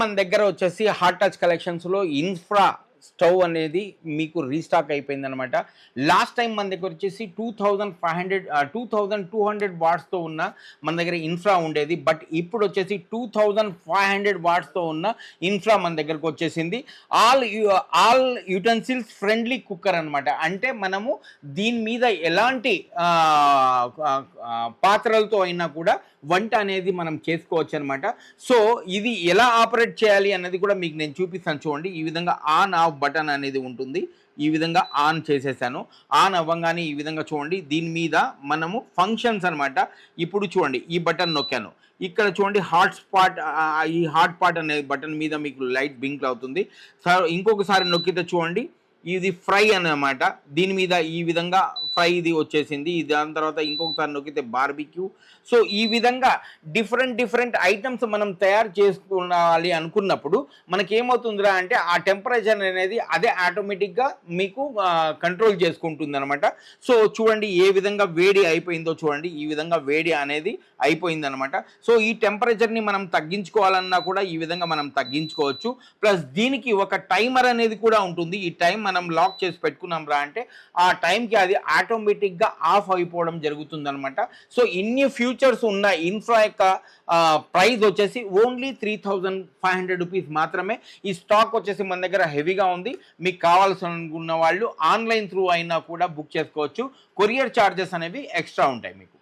మన దగ్గర వచ్చేసి హాట్ టచ్ కలెక్షన్స్లో ఇన్ఫ్రా స్టవ్ అనేది మీకు రీస్టాక్ అయిపోయిందనమాట. లాస్ట్ టైం మన దగ్గర వచ్చేసి 2500 2200 వాట్స్తో ఉన్న మన దగ్గర ఇన్ఫ్రా ఉండేది. బట్ ఇప్పుడు వచ్చేసి 2500 వాట్స్తో ఉన్న ఇన్ఫ్రా మన దగ్గరకు వచ్చేసింది. ఆల్ యుటెన్సిల్స్ ఫ్రెండ్లీ కుక్కర్ అనమాట. అంటే మనము దీని మీద ఎలాంటి పాత్రలతో అయినా కూడా వంట అనేది మనం చేసుకోవచ్చు అనమాట. సో ఇది ఎలా ఆపరేట్ చేయాలి అన్నది కూడా మీకు నేను చూపిస్తాను. చూడండి, ఈ విధంగా ఆన్ ఆఫ్ బటన్ అనేది ఉంటుంది. ఈ విధంగా ఆన్ చేసేసాను. ఆన్ అవ్వగానే ఈ విధంగా చూడండి, దీని మీద మనము ఫంక్షన్స్ అనమాట. ఇప్పుడు చూడండి, ఈ బటన్ నొక్కాను. ఇక్కడ చూడండి ఈ హాట్ స్పాట్ అనే బటన్ మీద మీకు లైట్ బింక్ అవుతుంది. ఇంకొకసారి నొక్కితే చూడండి, ఇది ఫ్రై అన్నమాట. దీని మీద ఈ విధంగా ఫ్రై ఇది వచ్చేసింది. దాని తర్వాత ఇంకొకసారి నొక్కితే బార్బిక్యూ. సో ఈ విధంగా డిఫరెంట్ ఐటమ్స్ మనం తయారు చేసుకోవాలి అనుకున్నప్పుడు మనకేమవుతుందిరా అంటే ఆ టెంపరేచర్ అనేది అదే ఆటోమేటిక్గా మీకు కంట్రోల్ చేసుకుంటుంది అనమాట. సో చూడండి ఏ విధంగా వేడి అయిపోయిందో చూడండి. ఈ విధంగా వేడి అనేది అయిపోయిందనమాట. సో ఈ టెంపరేచర్ని మనం తగ్గించుకోవాలన్నా కూడా ఈ విధంగా మనం తగ్గించుకోవచ్చు. ప్లస్ దీనికి ఒక టైమర్ అనేది కూడా ఉంటుంది. ఈ టైం మనం లాక్ చేసి పెట్టుకున్నాం రా అంటే ఆ టైంకి అది ఆటోమేటిక్గా ఆఫ్ అయిపోవడం జరుగుతుంది అనమాట. సో ఇన్ని ఫ్యూచర్స్ ఉన్న ఇన్ఫ్రా యొక్క ప్రైస్ వచ్చేసి ఓన్లీ 3500 రూపీస్ మాత్రమే. ఈ స్టాక్ వచ్చేసి మన దగ్గర హెవీగా ఉంది. మీకు కావాల్సిన వాళ్ళు ఆన్లైన్ త్రూ అయినా కూడా బుక్ చేసుకోవచ్చు. కొరియర్ ఛార్జెస్ అనేవి ఎక్స్ట్రా ఉంటాయి మీకు.